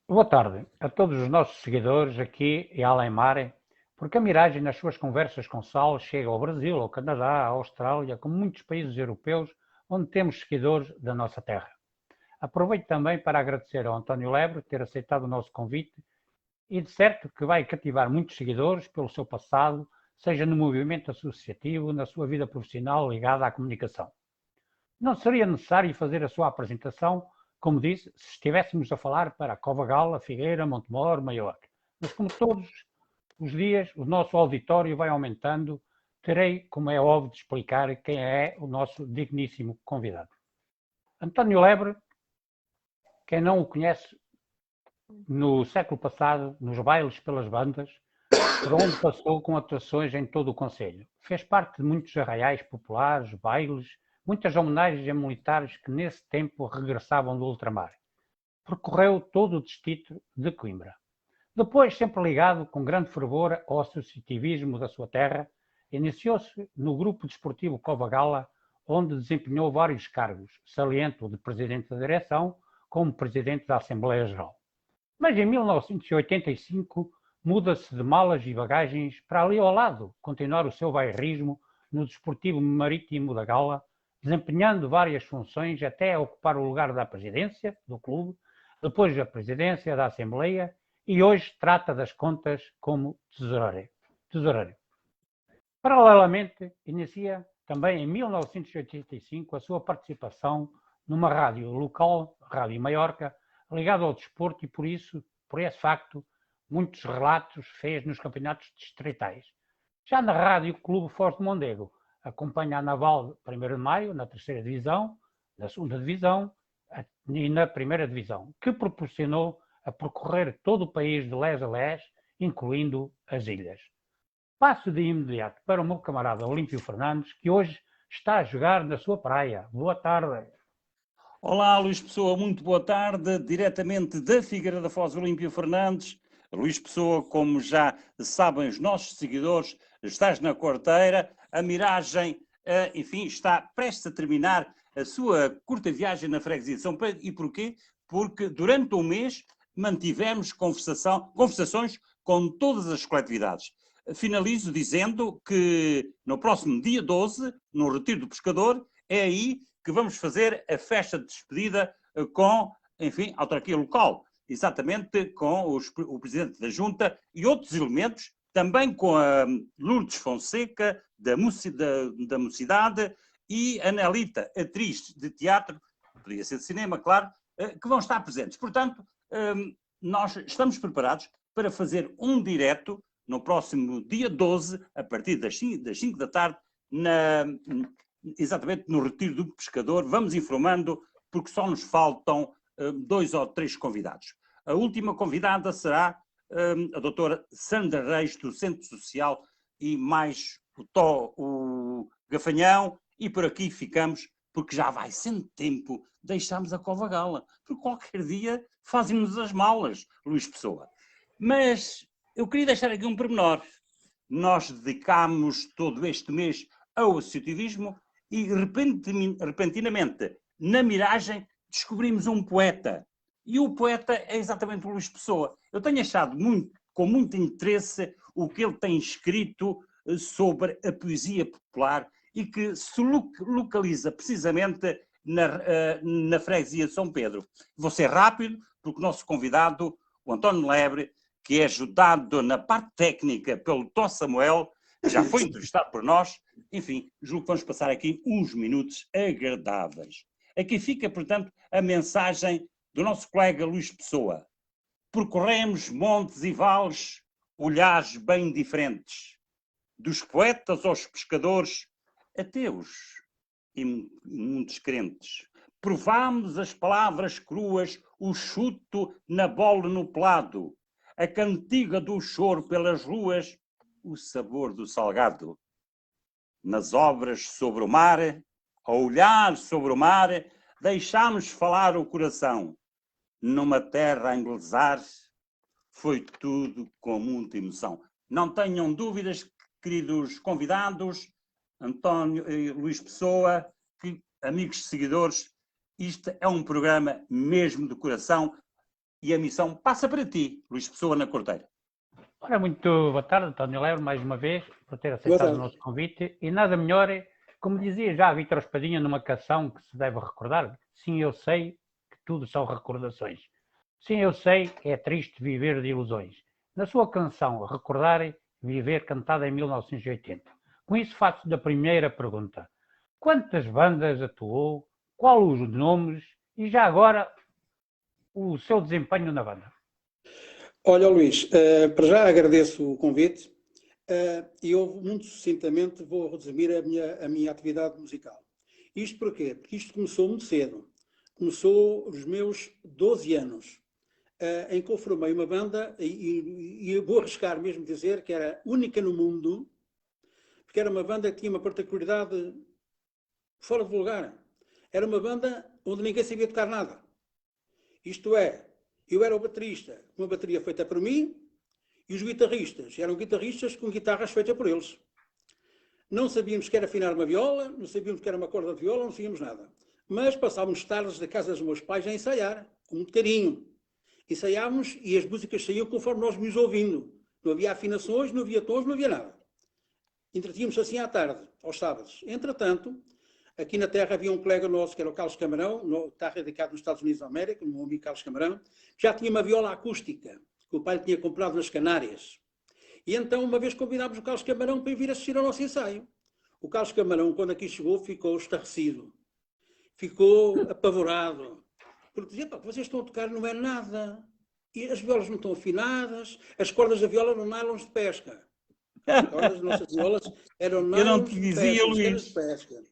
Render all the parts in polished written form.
Boa tarde a todos os nossos seguidores aqui e além mar, porque a Miragem, nas suas conversas com Sal, chega ao Brasil, ao Canadá, à Austrália, como muitos países europeus, onde temos seguidores da nossa terra. Aproveito também para agradecer ao António Lebre ter aceitado o nosso convite e de certo que vai cativar muitos seguidores pelo seu passado, seja no movimento associativo, na sua vida profissional ligada à comunicação. Não seria necessário fazer a sua apresentação, como disse, se estivéssemos a falar para Cova Gala, Figueira, Montemor, Maiorca. Mas como todos os dias o nosso auditório vai aumentando, terei, como é óbvio, de explicar quem é o nosso digníssimo convidado. António Lebre, quem não o conhece, no século passado, nos bailes pelas bandas, por onde passou com atuações em todo o Conselho. Fez parte de muitos arraiais populares, bailes, muitas homenagens a militares que nesse tempo regressavam do ultramar. Percorreu todo o distrito de Coimbra. Depois, sempre ligado com grande fervor ao associativismo da sua terra, iniciou-se no grupo desportivo Cova Gala, onde desempenhou vários cargos, saliente o de presidente da direção, como presidente da Assembleia Geral. Mas em 1985 muda-se de malas e bagagens para ali ao lado, continuar o seu bairrismo no Desportivo Marítimo da Gala, desempenhando várias funções até ocupar o lugar da presidência do clube, depois a presidência da Assembleia e hoje trata das contas como tesoureiro. Paralelamente, inicia também em 1985 a sua participação numa rádio local, Rádio Maiorca, ligado ao desporto e por esse facto, muitos relatos fez nos campeonatos distritais. Já na Rádio Clube Foz de Mondego, acompanha a Naval 1º de Maio, na terceira divisão, na segunda divisão e na primeira divisão, que proporcionou a percorrer todo o país de lés a lés, incluindo as ilhas. Passo de imediato para o meu camarada Olímpio Fernandes, que hoje está a jogar na sua praia. Boa tarde. Olá, Luís Pessoa, muito boa tarde, diretamente da Figueira da Foz, Olímpio Fernandes. Luís Pessoa, como já sabem os nossos seguidores, estás na quarteira, a Miragem, enfim, está prestes a terminar a sua curta viagem na freguesia de São Pedro. E porquê? Porque durante um mês mantivemos conversações com todas as coletividades. Finalizo dizendo que no próximo dia 12, no Retiro do Pescador, é aí que vamos fazer a festa de despedida com, enfim, a autarquia local, exatamente com o Presidente da Junta e outros elementos, também com a Lourdes Fonseca, da Mocidade, e a Nelita, atriz de teatro, podia ser de cinema, claro, que vão estar presentes. Portanto, nós estamos preparados para fazer um direto no próximo dia 12, a partir das 5 da tarde, exatamente no Retiro do Pescador. Vamos informando, porque só nos faltam 2 ou 3 convidados. A última convidada será a doutora Sandra Reis, do Centro Social, e mais o Gafanhão, e por aqui ficamos, porque já vai sendo tempo deixarmos a Cova Gala, porque qualquer dia fazem-nos as malas, Luís Pessoa. Mas eu queria deixar aqui um pormenor. Nós dedicámos todo este mês ao associativismo e repentinamente, na Miragem, descobrimos um poeta. E o poeta é exatamente o Luís Pessoa. Eu tenho achado com muito interesse o que ele tem escrito sobre a poesia popular e que se localiza precisamente na freguesia de São Pedro. Vou ser rápido, porque o nosso convidado, o António Lebre, que é ajudado na parte técnica pelo Tó Samuel, já foi entrevistado por nós. Enfim, julgo que vamos passar aqui uns minutos agradáveis. Aqui fica, portanto, a mensagem do nosso colega Luís Pessoa. Percorremos montes e vales, olhares bem diferentes, dos poetas aos pescadores, ateus e muitos crentes. Provámos as palavras cruas, o chuto na bola no pelado, a cantiga do choro pelas ruas, o sabor do salgado. Nas obras sobre o mar, a olhar sobre o mar, deixámos falar o coração. Numa terra a inglesar, foi tudo com muita emoção. Não tenham dúvidas, queridos convidados, António e Luís Pessoa, que, amigos e seguidores, isto é um programa mesmo de coração. e a missão passa para ti, Luís Pessoa na Cordeira. Ora, muito boa tarde, António Lebre, mais uma vez, por ter aceitado o nosso convite. E nada melhor, como dizia já Vítor Espadinha numa canção que se deve recordar, sim, eu sei que tudo são recordações. Sim, eu sei, é triste viver de ilusões. Na sua canção Recordar, Viver, cantada em 1980. Com isso faço-lhe a primeira pergunta. Quantas bandas atuou? Qual os nomes? E já agora, o seu desempenho na banda? Olha, Luís, para já agradeço o convite e eu, muito sucintamente, vou resumir a minha atividade musical. Isto porquê? Porque isto começou muito cedo. Começou aos meus 12 anos, em que eu formei uma banda e eu vou arriscar mesmo dizer que era única no mundo, porque era uma banda que tinha uma particularidade fora de vulgar. Era uma banda onde ninguém sabia tocar nada. Isto é, eu era o baterista, uma bateria feita por mim, e os guitarristas eram guitarristas com guitarras feitas por eles. Não sabíamos que era afinar uma viola, não sabíamos que era uma corda de viola, não sabíamos nada. Mas passávamos tardes da casa dos meus pais a ensaiar, com muito carinho. Ensaiávamos e as músicas saíam conforme nós nos ouvindo. Não havia afinações, não havia tons, não havia nada. Entretínhamos assim à tarde, aos sábados. Entretanto, aqui na Terra havia um colega nosso, que era o Carlos Camarão, está radicado nos Estados Unidos da América, o meu amigo Carlos Camarão, já tinha uma viola acústica, que o pai lhe tinha comprado nas Canárias. E então, uma vez convidámos o Carlos Camarão para vir assistir ao nosso ensaio. O Carlos Camarão, quando aqui chegou, ficou estarrecido. Ficou apavorado. Porque dizia, pá, vocês estão a tocar, não é nada. E as violas não estão afinadas, as cordas da viola eram nylons de pesca. As cordas das nossas violas eram nylons de pesca.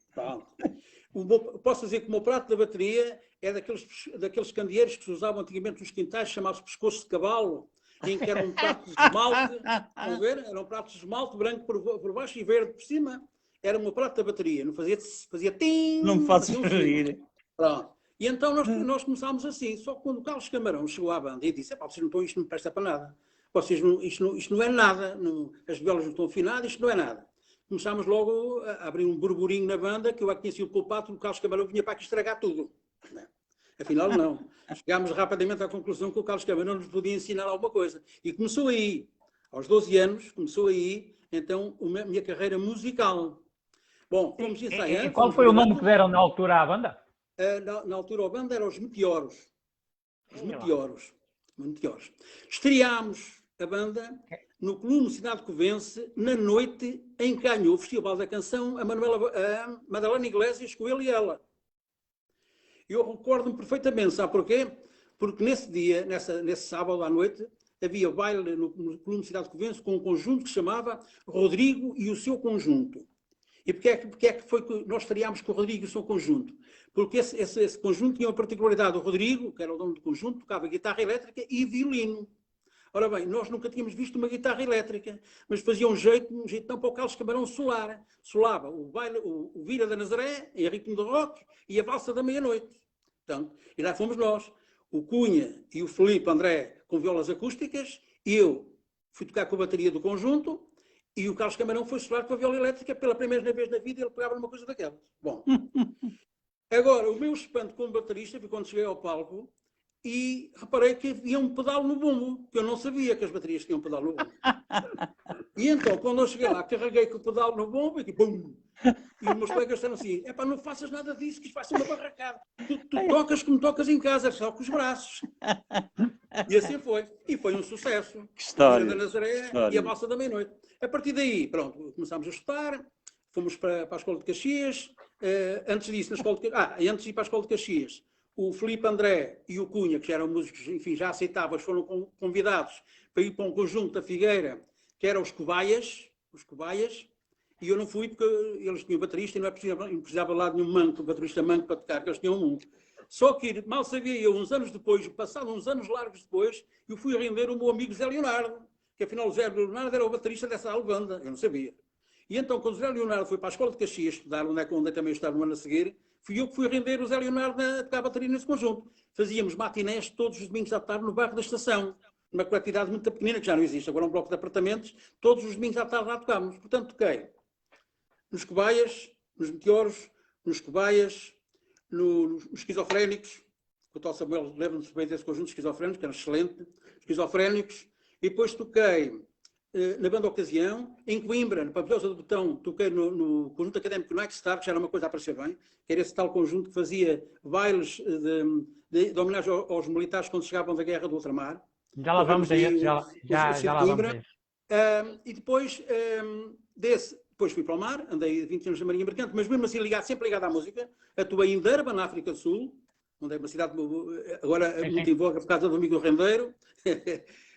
Posso dizer que o meu prato da bateria é daqueles candeeiros que se usavam antigamente nos quintais, chamavam-se pescoço de cavalo, em que era um prato de esmalte, estão a ver? Era um prato de esmalte branco por baixo e verde por cima. Era o meu prato da bateria, não fazia tim. Não me faças rir. Pronto. E então nós começámos assim, só que quando o Carlos Camarão chegou à banda e disse, vocês não estão, isto não presta para nada. Isto não é nada, as violas não estão afinadas, isto não é nada. Começámos logo a abrir um burburinho na banda, que eu tinha sido culpado, o Carlos Camarão vinha para aqui estragar tudo. Afinal, não. Chegámos rapidamente à conclusão que o Carlos Camarão nos podia ensinar alguma coisa. E começou aí, aos 12 anos, então, a minha carreira musical. Bom, fomos ensaiando. E qual foi o nome que deram na altura à banda? Na altura a banda era os Meteoros. Os Meteoros. Estreámos a banda no Clube Cidade Covense, na noite em que ganhou o Festival da Canção a Madalena Iglesias com ele e ela. Eu recordo-me perfeitamente, sabe porquê? Porque nesse dia, nesse sábado à noite, havia baile no Clube Cidade Covense com um conjunto que se chamava Rodrigo e o seu conjunto. E porque é que foi que nós estreámos com o Rodrigo e o seu conjunto? Porque esse conjunto tinha uma particularidade. O Rodrigo, que era o dono do conjunto, tocava guitarra elétrica e violino. Ora bem, nós nunca tínhamos visto uma guitarra elétrica, mas fazia um jeito não para o Carlos Camarão solar. Solava o Vira da Nazaré, em ritmo de rock, e a Valsa da Meia-Noite. Portanto, e lá fomos nós. O Cunha e o Filipe André com violas acústicas, e eu fui tocar com a bateria do conjunto, e o Carlos Camarão foi solar com a viola elétrica. Pela primeira vez na vida ele pegava numa coisa daquela. Bom, agora, o meu espanto como baterista foi quando cheguei ao palco, e reparei que havia um pedal no bumbo, que eu não sabia que as baterias tinham um pedal no bumbo. E então, quando eu cheguei lá, carreguei com o pedal no bumbo e bum! E os meus colegas disseram assim, não faças nada disso, que isto vai ser uma barracada. Tu tocas como tocas em casa, só com os braços. E assim foi. E foi um sucesso. Que história. A Vira da Nazaré e a Valsa da Meia-Noite. A partir daí, pronto, começámos a estudar, fomos para a Escola de Caxias. Antes disso, antes de ir para a Escola de Caxias, o Filipe André e o Cunha, que já eram músicos, enfim, já aceitáveis, foram convidados para ir para um conjunto da Figueira, que eram os Cobaias, e eu não fui porque eles tinham baterista e não precisava lá de nenhum manco, baterista manco para tocar, que eles tinham um. Só que mal sabia eu, uns anos depois, passado uns anos largos depois, eu fui render o meu amigo Zé Leonardo, que afinal o Zé Leonardo era o baterista dessa banda, eu não sabia. E então, quando o Zé Leonardo foi para a Escola de Caxias estudar, onde eu também estava no ano a seguir, fui eu que fui render o Zé Leonardo a tocar a bateria nesse conjunto. Fazíamos matinés todos os domingos à tarde no bairro da Estação, numa quantidade muito pequenina, que já não existe, agora é um bloco de apartamentos, todos os domingos à tarde lá tocámos. Portanto, toquei nos Cobaias, nos Meteoros, nos Cobaias, nos Esquizofrénicos, o tal Samuel lembra-se bem desse conjunto de esquizofrénicos, que era excelente, esquizofrénicos, e depois toquei na banda Ocasião, em Coimbra, na Pavilhosa do Botão, toquei no conjunto académico Night Star, que já era uma coisa a aparecer bem, que era esse tal conjunto que fazia bailes de homenagem aos militares quando chegavam da guerra do ultramar. Já lá vamos a isso, já lá vamos a isso. E depois depois fui para o mar, andei 20 anos na Marinha Mercante, mas mesmo assim sempre ligado à música. Atuei em Durban, na África do Sul, onde é uma cidade agora muito em voga por causa do amigo do Rendeiro.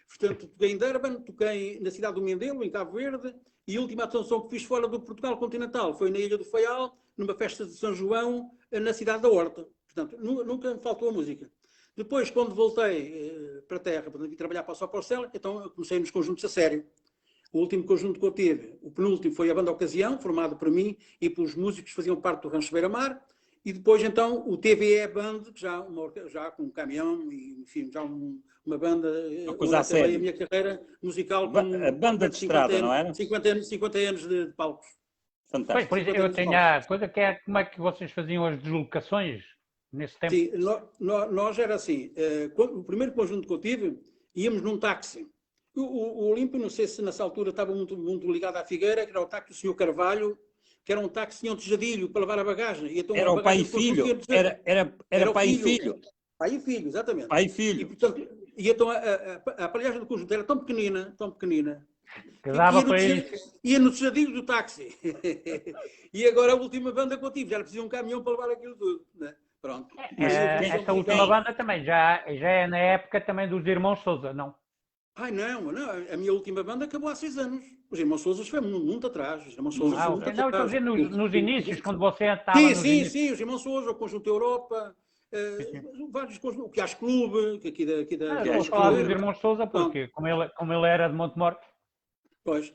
Portanto, toquei em Durban, toquei na cidade do Mindelo, em Cabo Verde, e a última atuação que fiz fora do Portugal continental foi na Ilha do Faial, numa festa de São João, na cidade da Horta. Portanto, nunca me faltou a música. Depois, quando voltei para a terra, para vir trabalhar para o Só para o Céu, então comecei nos conjuntos a sério. O último conjunto que eu tive, o penúltimo, foi a Banda Ocasião, formado por mim e pelos músicos que faziam parte do Rancho Beira-Mar. E depois, então, o TVE Band, já com um caminhão, e, enfim, já uma banda. Uma coisa a sério. A minha carreira musical com a banda de estrada, não era? 50 anos de palcos. Fantástico. Pois, por isso eu tenho a coisa que é como é que vocês faziam as deslocações nesse tempo? Sim, nós era assim, o primeiro conjunto que eu tive, íamos num táxi. O Olímpio, não sei se nessa altura estava muito ligado à Figueira, que era o táxi do Sr. Carvalho, que era um táxi que tinha um tejadilho para levar a bagagem. E então, era o pai e filho. Era pai e filho. Pai e filho, exatamente. Pai e filho. E, portanto, então a aparelhagem do conjunto era tão pequenina, que dava para isso. Ia no tejadilho do táxi. E agora a última banda que eu tive, já era preciso um caminhão para levar aquilo tudo. Né? Pronto. Esta última banda também, já é na época também dos Irmãos Sousa, não? Ai, não, a minha última banda acabou há 6 anos. Os Irmãos Sousa foi muito atrás. Os Irmãos Sousa não, estou a dizer nos inícios, quando você estava Sim, os Irmãos Sousa, o Conjunto Europa, vários conjuntos, o Quiasco Clube, aqui da vou falar dos Irmãos Sousa, porque como ele era de Montemor. Pois.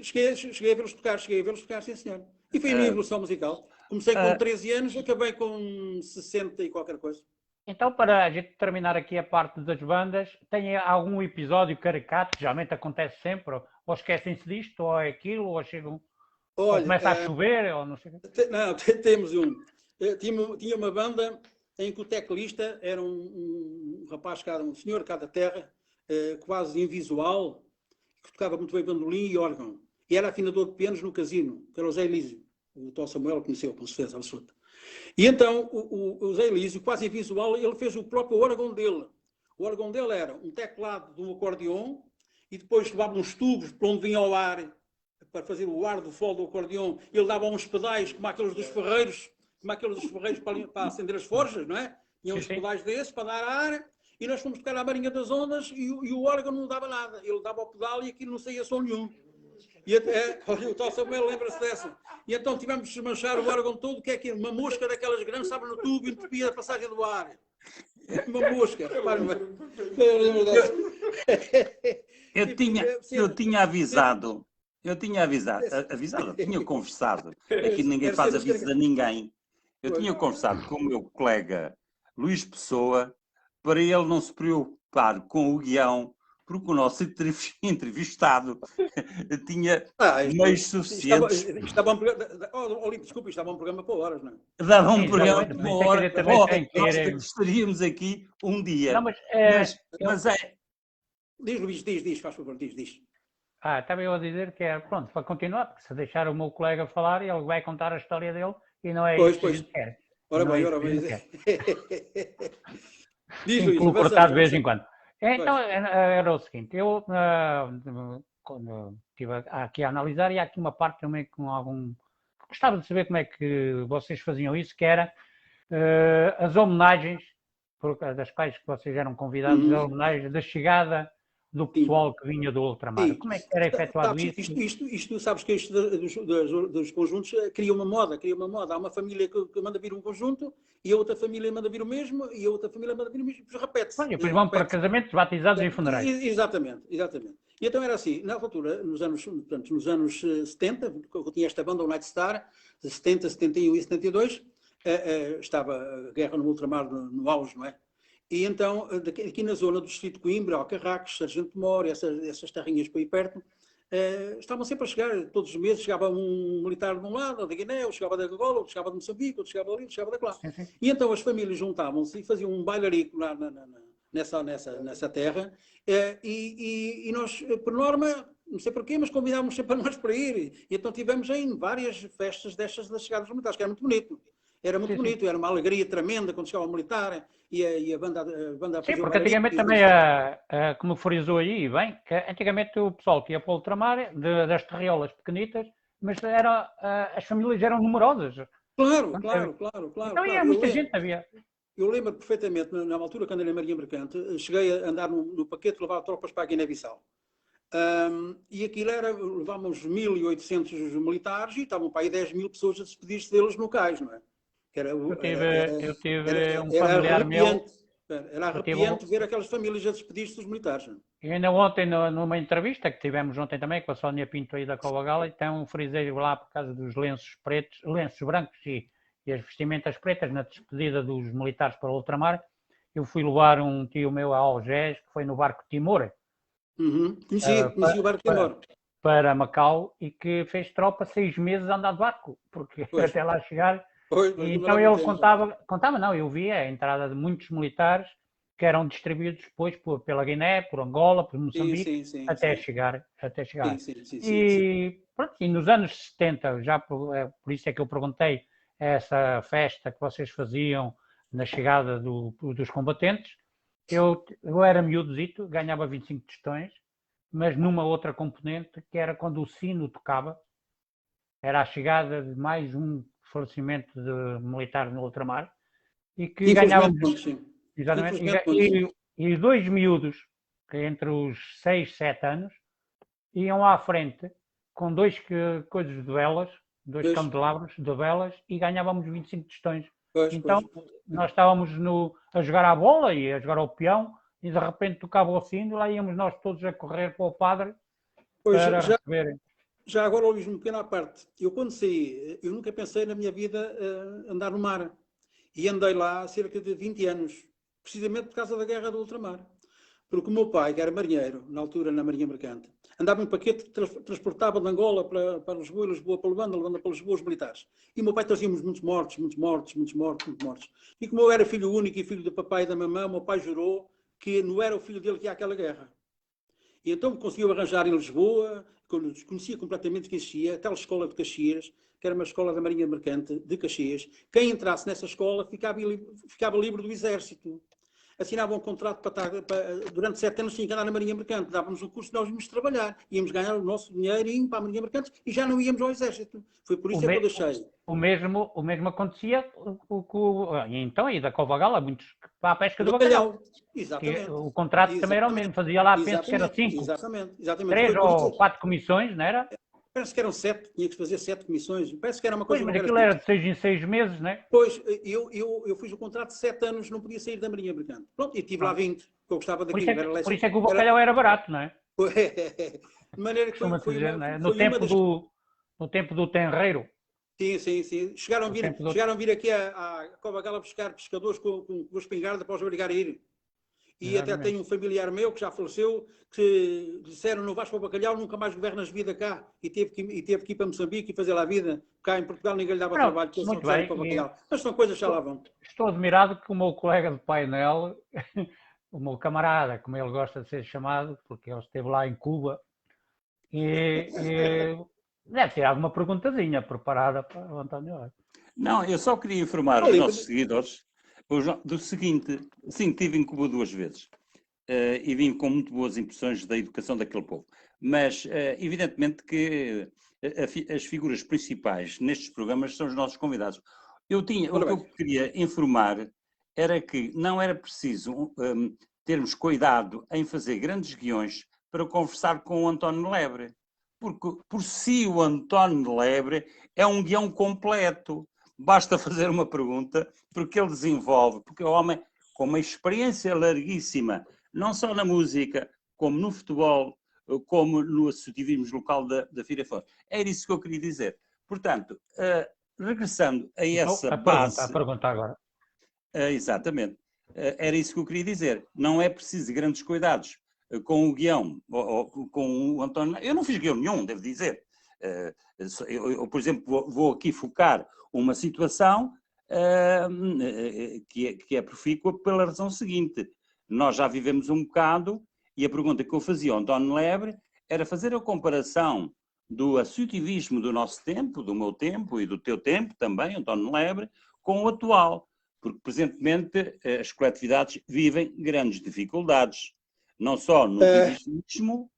Cheguei a vê-los tocar, sim senhor. E foi a minha evolução musical. Comecei com 13 anos, acabei com 60 e qualquer coisa. Então, para a gente terminar aqui a parte das bandas, tem algum episódio caricato, que geralmente acontece sempre, ou esquecem-se disto, ou é aquilo, ou chegam, ou começa a chover, ou não sei o quê? Não, temos tinha uma banda em que o teclista era um rapaz, um senhor cá da terra, quase invisual, que tocava muito bem bandolim e órgão. E era afinador de pianos no casino, que era o Zé Elísio. O tal Samuel conheceu, com certeza absoluta. E então, o Zé Elísio, quase invisual, ele fez o próprio órgão dele. O órgão dele era um teclado de um acordeon e depois levava uns tubos para onde vinha o ar, para fazer o ar do fole do acordeon. Ele dava uns pedais, como aqueles dos ferreiros para acender as forjas, não é? Tinha uns pedais desses para dar ar. E nós fomos tocar à Marinha das Ondas e o órgão não dava nada. Ele dava o pedal e aquilo não saía som nenhum. E o tal Samuel lembra-se dessa. E então tivemos de desmanchar o órgão todo, que é aquilo, uma mosca daquelas grandes, estava no tubo e entupia a passagem do ar. Uma mosca. Eu tinha avisado, tinha conversado. Aqui ninguém faz aviso a ninguém. Eu tinha conversado com o meu colega Luís Pessoa para ele não se preocupar com o guião, porque o nosso entrevistado tinha meios suficientes. Estava um programa para horas, não é? Dava um programa para horas. Nós estaríamos aqui um dia. Não, mas é... Diz, Luís, diz, faz favor, diz. Estava eu a dizer que é, pronto, para continuar, porque se deixar o meu colega falar, ele vai contar a história dele e não é isso que a gente quer. Ora bem. Diz, Luís. Vou cortar de vez em quando. Então, era o seguinte, eu quando estive aqui a analisar, e há aqui uma parte também com algum... Gostava de saber como é que vocês faziam isso, que era as homenagens, das quais que vocês eram convidados, as homenagens da chegada do pessoal que vinha do ultramar. Como é que era efetuado isso? Isto, sabes que isto dos conjuntos cria uma moda. Há uma família que manda vir um conjunto e a outra família manda vir o mesmo e a outra família manda vir o mesmo e depois repete-se. E depois vão para casamentos, batizados e funerais. Exatamente. E então era assim, na altura, nos anos 70, eu tinha esta banda, o Night Star, 70, 71 e 72, estava a guerra no ultramar no auge, não é? E então, aqui na zona do distrito de Coimbra, Alcarracos, Sargento Moro, essas terrinhas por aí perto, estavam sempre a chegar, todos os meses chegava um militar de um lado, da Guiné, ou chegava da Angola, ou chegava de Moçambique, ou chegava dali, ou chegava da lá. Sim, sim. E então as famílias juntavam-se e faziam um bailarico nessa terra, e nós, por norma, não sei porquê, mas convidávamos sempre a nós para ir. E então tivemos em várias festas destas das chegadas militares, que era muito bonito. Era muito bonito, era uma alegria tremenda quando chegava o militar e a banda a Sim, fazer o porque antigamente também, como frisou aí, bem, que antigamente o pessoal que ia para o ultramar, das terriolas pequenitas, mas as famílias eram numerosas. Claro. Então ia muita gente, havia. Eu lembro perfeitamente, na altura, quando era em Marinha Mercante, cheguei a andar no paquete, levar tropas para a Guiné-Bissau. E aquilo levávamos 1.800 militares e estavam para aí 10.000 pessoas a despedir-se deles no cais, não é? Eu tive um familiar meu. Era arrepiante ver aquelas famílias a despedir-se dos militares. E ainda ontem, numa entrevista que tivemos ontem também com a Sónia Pinto aí da Cova Gala, então frisei lá por causa dos lenços pretos, lenços brancos e as vestimentas pretas na despedida dos militares para o ultramar. Eu fui levar um tio meu a Algés, que foi no barco Timor. Conheci o barco Timor. Para Macau, e que fez tropa 6 meses a andar de barco, porque até lá chegar. E então ele contava não, eu via a entrada de muitos militares que eram distribuídos depois pela Guiné, por Angola, por Moçambique, até chegar. Pronto, e nos anos 70, já por isso é que eu perguntei essa festa que vocês faziam na chegada dos combatentes, eu era miúdozito, ganhava 25 tostões, mas numa outra componente, que era quando o sino tocava, era a chegada de mais um falecimento de militar no ultramar, e que ganhávamos. Exatamente, e 2 miúdos, que entre os 6 e 7 anos, iam à frente com 2 coisas de velas, 2 candelabros de velas, e ganhávamos 25 tostões. Então, nós estávamos a jogar à bola e a jogar ao peão, e de repente tocava o sino, e lá íamos nós todos a correr para o padre para receberem. Já agora, Luís, uma pequena parte. Eu quando saí, eu nunca pensei na minha vida andar no mar. E andei lá há cerca de 20 anos, precisamente por causa da guerra do ultramar. Porque o meu pai, que era marinheiro, na altura na Marinha Mercante, andava em paquete que transportava de Angola para Lisboa e Lisboa para Luanda para Lisboa os militares. E o meu pai trazíamos muitos mortos. E como eu era filho único e filho do papai e da mamãe, o meu pai jurou que não era o filho dele que ia àquela guerra. E então conseguiu arranjar em Lisboa, desconhecia completamente que existia, a tal escola de Caxias, que era uma escola da Marinha Mercante de Caxias. Quem entrasse nessa escola ficava livre do exército. Assinava um contrato durante 7 anos, tinha que andar na Marinha Mercante. Dávamos um curso e nós íamos trabalhar. Íamos ganhar o nosso dinheiro para a Marinha Mercante e já não íamos ao exército. Foi por isso que eu deixei. O mesmo acontecia então aí da Cova Gala, muitos para a pesca do bacalhau. Exatamente. O contrato também era o mesmo, fazia lá, penso que era 5. Exatamente. 3 ou 4 comissões, não era? Parece que eram 7, tinha que fazer 7 comissões. Parece que era uma coisa... Pois, mas aquilo era de 6 em 6 meses, não é? Pois, eu fiz o contrato de 7 anos, não podia sair da Marinha Mercante. Pronto, e tive lá 20, que eu gostava daquilo. Por isso é que o bacalhau era barato, não é? De maneira que foi dizer, uma, não é? No tempo do tenreiro. Sim. Chegaram a vir aqui à Cova Gala buscar pescadores com espingarda para os obrigar a ir. E até tenho um familiar meu que já faleceu, que disseram: não vais para o bacalhau, nunca mais governas vida cá. E teve que ir para Moçambique e fazer lá a vida. Cá em Portugal ninguém lhe dava trabalho, porque eles não quiseram para o bacalhau. Mas são coisas que já lá vão. Estou admirado que o meu colega de painel, o meu camarada, como ele gosta de ser chamado, porque ele esteve lá em Cuba, e deve ter alguma perguntazinha preparada para o António. Não, eu só queria informar os nossos seguidores do seguinte: sim, estive em Cuba 2 vezes e vim com muito boas impressões da educação daquele povo. Mas, evidentemente, que as figuras principais nestes programas são os nossos convidados. O que eu queria informar era que não era preciso termos cuidado em fazer grandes guiões para conversar com o António Lebre. Porque, por si, o António Lebre é um guião completo. Basta fazer uma pergunta, porque ele desenvolve, porque é um homem com uma experiência larguíssima, não só na música, como no futebol, como no associativismo local da Firafora. Era isso que eu queria dizer. Portanto, regressando a essa base... A pergunta agora. Exatamente. Era isso que eu queria dizer. Não é preciso grandes cuidados com o guião, ou com o António. Eu não fiz guião nenhum, devo dizer. Eu, por exemplo, vou aqui focar uma situação que é profícua pela razão seguinte. Nós já vivemos um bocado, e a pergunta que eu fazia ao António Lebre era fazer a comparação do associativismo do nosso tempo, do meu tempo e do teu tempo também, António Lebre, com o atual. Porque, presentemente, as coletividades vivem grandes dificuldades, não só no dirigismo,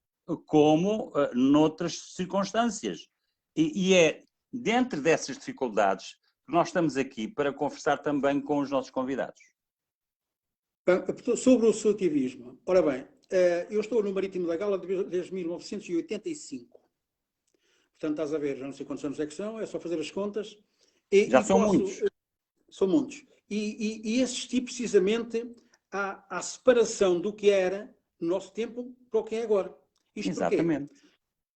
como noutras circunstâncias. E é dentro dessas dificuldades que nós estamos aqui para conversar também com os nossos convidados. Sobre o associativismo, ora bem, eu estou no Marítimo da Gala desde 1985. Portanto, estás a ver, já não sei quantos anos é que são, é só fazer as contas. Já são muitos. São muitos. E assisti precisamente à separação do que era no nosso tempo para o que é agora. Isto exatamente.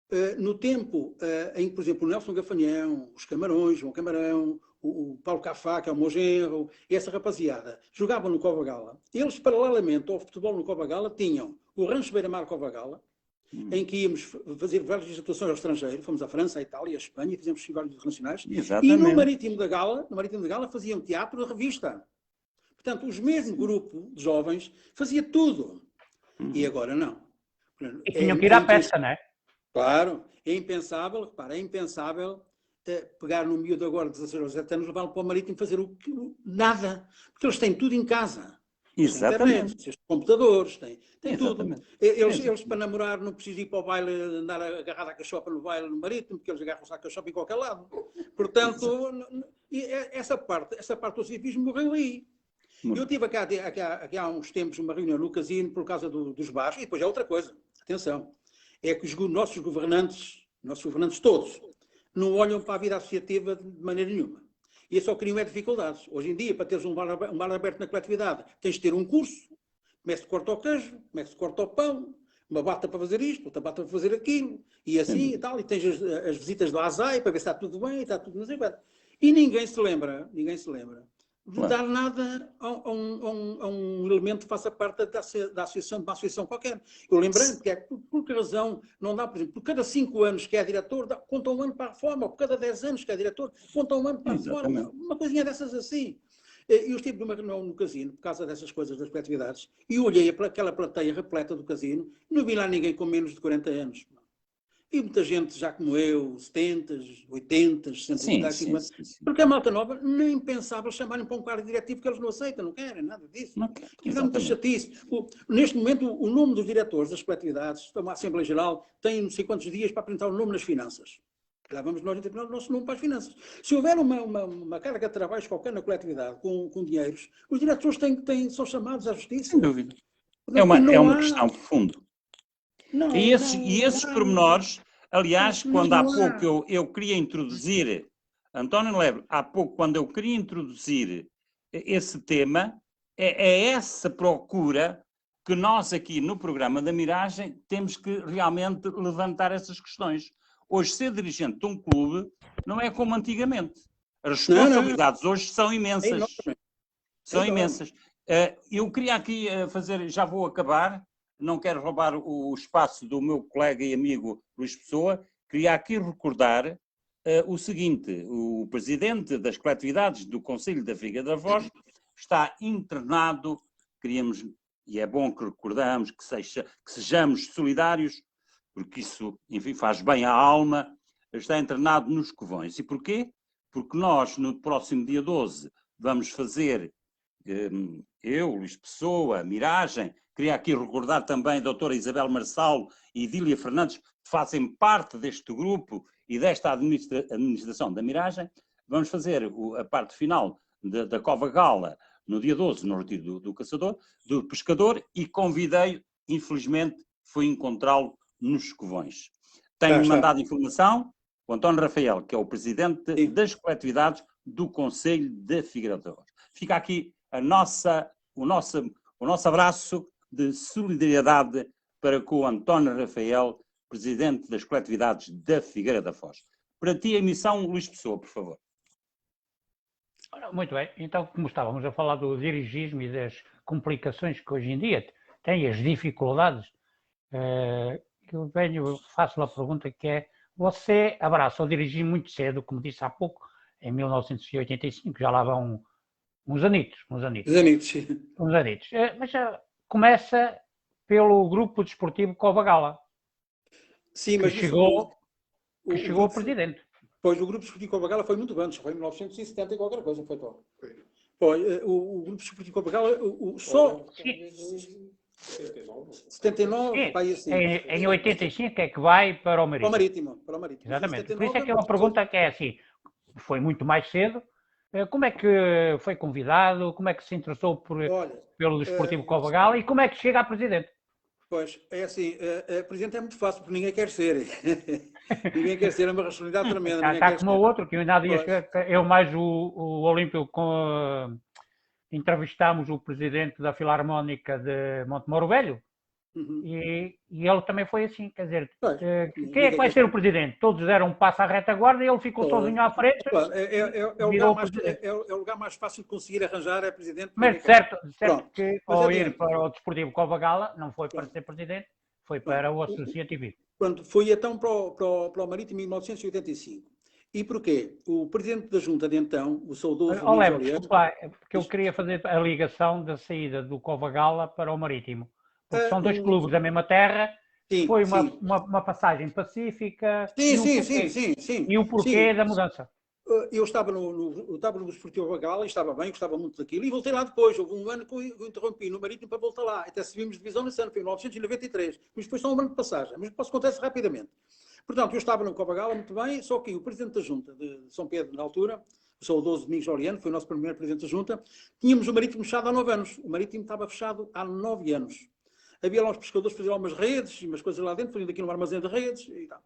Porquê? No tempo em que, por exemplo, o Nelson Gafanhão, os Camarões, João Camarão, o Paulo Cafá, que é o meu genro, e essa rapaziada, jogavam no Cova Gala. Eles, paralelamente ao futebol no Cova Gala, tinham o Rancho Beira-Mar Cova Gala, em que íamos fazer várias atuações ao estrangeiro, fomos à França, à Itália, à Espanha, fizemos festivais internacionais. Exatamente. E no Marítimo da Gala faziam teatro de revista. Portanto, os mesmos grupos de jovens fazia tudo. E agora não. E tinham que ir à pesca, não é? Claro, é impensável, repara, é impensável pegar no miúdo agora de 16 ou 17 anos, levá-lo para o Marítimo e fazer nada. Porque eles têm tudo em casa. Exatamente. Têm computadores, têm tudo. Exatamente. Eles, para namorar, não precisam ir para o baile, andar agarrado à cachopa no baile no Marítimo, porque eles agarram-se à cachopa em qualquer lado. Portanto, essa parte do civismo morreu aí. Eu tive aqui há uns tempos uma reunião no casino por causa dos bares, e depois é outra coisa. Atenção. É que os nossos governantes todos, não olham para a vida associativa de maneira nenhuma. E só criam dificuldades. Hoje em dia, para teres um bar aberto na coletividade, tens de ter um curso, como é que se corta o queijo, como é que se corta o pão, uma bata para fazer isto, outra bata para fazer aquilo, e assim e tal, e tens as visitas do ASAI para ver se está tudo bem, está tudo não sei quanto. E ninguém se lembra de dar nada a um elemento que faça parte da associação, de uma associação qualquer. Eu lembrei-me que por que razão não dá, por exemplo, por cada 5 anos que é diretor, conta um ano para a reforma, ou por cada 10 anos que é diretor, conta um ano para a reforma, uma coisinha dessas assim. Eu estive numa reunião no casino, por causa dessas coisas das coletividades, e olhei para aquela plateia repleta do casino, e não vi lá ninguém com menos de 40 anos. E muita gente, já como eu, 70, 80, 60, 50, porque a malta nova nem pensava chamarem para um quadro diretivo, que eles não aceitam, não querem nada disso. Não muita chatice. Neste momento, o nome dos diretores das coletividades, uma Assembleia Geral, tem não sei quantos dias para apresentar o nome nas finanças. Lá vamos nós interpretar o nosso nome para as finanças. Se houver uma carga de trabalhos qualquer na coletividade, com dinheiros, os diretores são chamados à justiça. Sem dúvida. É uma questão profunda. E esses pormenores, aliás, quando há pouco eu queria introduzir, António Lebre, há pouco quando eu queria introduzir esse tema, é essa procura que nós aqui no programa da Miragem temos que realmente levantar essas questões. Hoje, ser dirigente de um clube não é como antigamente. As responsabilidades hoje são imensas. São imensas. Eu queria aqui fazer, já vou acabar, não quero roubar o espaço do meu colega e amigo Luís Pessoa, queria aqui recordar o seguinte: o presidente das coletividades do Conselho da Figueira da Foz está internado, e é bom que recordamos, que sejamos solidários, porque isso, enfim, faz bem à alma, está internado nos Covões. E porquê? Porque nós, no próximo dia 12, vamos fazer, eu, Luís Pessoa, Miragem, queria aqui recordar também a doutora Isabel Marçal e Dília Fernandes, que fazem parte deste grupo e desta administração da Miragem. Vamos fazer a parte final da Cova Gala no dia 12, no retiro do pescador, e convidei, infelizmente, fui encontrá-lo nos Covões. Tenho mandado informação, o António Rafael, que é o presidente das coletividades do Conselho da Figueira da Foz. Fica aqui o nosso abraço de solidariedade para com o António Rafael, presidente das coletividades da Figueira da Foz. Para ti, a emissão, Luís Pessoa, por favor. Muito bem. Então, como estávamos a falar do dirigismo e das complicações que hoje em dia têm, as dificuldades, eu faço-lhe a pergunta que é, você abraça o dirigir muito cedo, como disse há pouco, em 1985, já lá vão uns anitos. Mas começa pelo Grupo Desportivo Covagala, Sim, que mas chegou grupo, a presidente. Pois, o Grupo Desportivo Covagala foi muito antes, foi em 1970 e qualquer coisa, foi tal. Pois, o Grupo Desportivo Covagala, só... 79, vai assim. Em 85 é que vai para o Marítimo. Para o Marítimo. Exatamente. Por isso é que é uma pergunta que é assim, foi muito mais cedo. Como é que foi convidado? Como é que se interessou pelo Desportivo Covagala? E como é que chega a presidente? Pois, é assim, a presidente é muito fácil, porque ninguém quer ser. Ninguém quer ser, é uma responsabilidade tremenda. Está como o outro, que ainda há dias, eu mais o Olímpio, entrevistámos o presidente da Filarmónica de Montemoro Velho, e ele também foi assim, quer dizer, quem é que vai ser o presidente? Todos deram um passo à retaguarda e ele ficou sozinho à frente. É o lugar mais fácil de conseguir arranjar a presidente. Mas certo que ao ir para o Desportivo Covagala, não foi para ser presidente, foi para o associativismo. Pronto, foi então para o Marítimo em 1985. E porquê? O presidente da junta de então, o saudoso desculpa, porque eu queria fazer a ligação da saída do Covagala para o Marítimo. Porque são dois clubes da mesma terra, foi uma passagem pacífica. Sim. E o porquê da mudança? Eu estava no Desportivo Covagala e estava bem, gostava muito daquilo, e voltei lá depois. Houve um ano que eu interrompi no Marítimo para voltar lá. Até subimos divisão nesse ano, foi em 1993. Mas depois só um ano de passagem. Mas posso contar rapidamente. Portanto, eu estava no Covagala muito bem, só que o presidente da junta de São Pedro, na altura, o saudoso Domingos Laureano, foi o nosso primeiro presidente da junta, tínhamos o Marítimo fechado há 9 anos. O Marítimo estava fechado há 9 anos. Havia lá uns pescadores que faziam umas redes e umas coisas lá dentro, faziam aqui num armazém de redes e tal.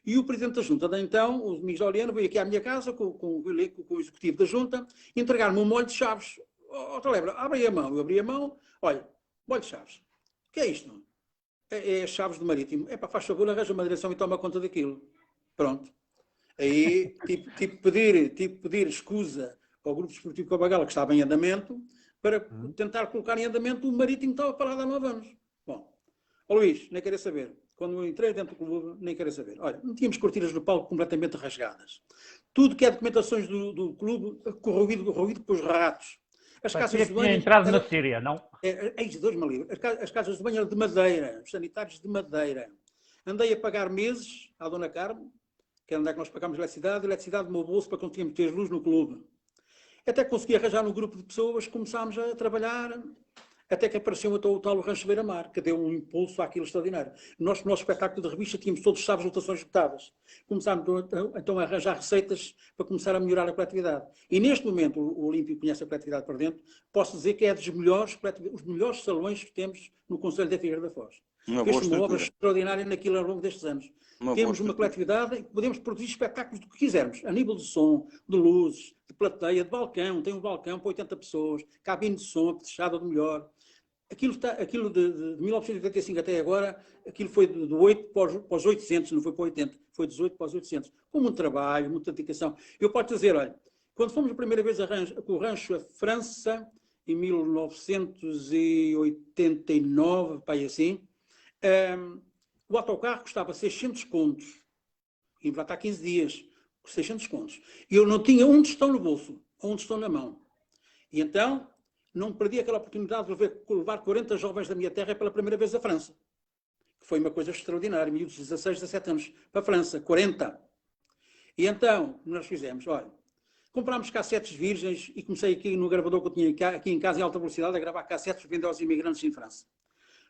E o presidente da junta, de então, o Domingos Laureano, veio aqui à minha casa com o executivo da junta, entregar-me um molho de chaves. Telebra, abre a mão. Eu abri a mão, olha, molho de chaves. O que é isto? É as chaves do Marítimo. Faz favor, arranja uma direção e toma conta daquilo. Pronto. Aí, tipo pedir escusa ao Grupo Desportivo Covagala, que estava em andamento, para tentar colocar em andamento o Marítimo que estava parado há 9 anos. Bom, Luís, nem queria saber. Quando eu entrei dentro do clube, nem queria saber. Olha, não tínhamos cortinas no palco completamente rasgadas. Tudo que é documentações do clube corroído pelos ratos. As casas de banho... Tinha entrado na Síria, não? As casas de banho eram de madeira, os sanitários de madeira. Andei a pagar meses à Dona Carmo, que é onde é que nós pagámos eletricidade do meu bolso para conseguirmos ter luz no clube. Até consegui arranjar um grupo de pessoas, começámos a trabalhar, até que apareceu o tal Rancho Beira-Mar, que deu um impulso àquilo extraordinário. No nosso espetáculo de revista tínhamos todos os sábados lotações esgotadas. Começámos então a arranjar receitas para começar a melhorar a coletividade. E neste momento, o Olímpio conhece a coletividade por dentro, posso dizer que é dos os melhores salões que temos no Conselho da Figueira da Foz. Fez uma obra extraordinária naquilo ao longo destes anos. Temos uma coletividade e podemos produzir espetáculos do que quisermos, a nível de som, de luzes, de plateia, de balcão. Tem um balcão para 80 pessoas, cabine de som, fechada do melhor. Aquilo de 1985 até agora, aquilo foi de 8 para os 800, não foi para 80, foi de 18 para os 800. Com muito trabalho, muita dedicação. Eu posso dizer, olha, quando fomos a primeira vez com o Rancho a França, em 1989, pai assim, o autocarro custava 600 contos. E lá está 15 dias, 600 contos. E eu não tinha um tostão no bolso, ou um tostão na mão. E então, não perdi aquela oportunidade de levar 40 jovens da minha terra pela primeira vez à França. Que foi uma coisa extraordinária, miúdos de 16, 17 anos, para a França, 40. E então, nós fizemos, olha, comprámos cassetes virgens e comecei aqui no gravador que eu tinha aqui em casa em alta velocidade a gravar cassetes e vender aos imigrantes em França.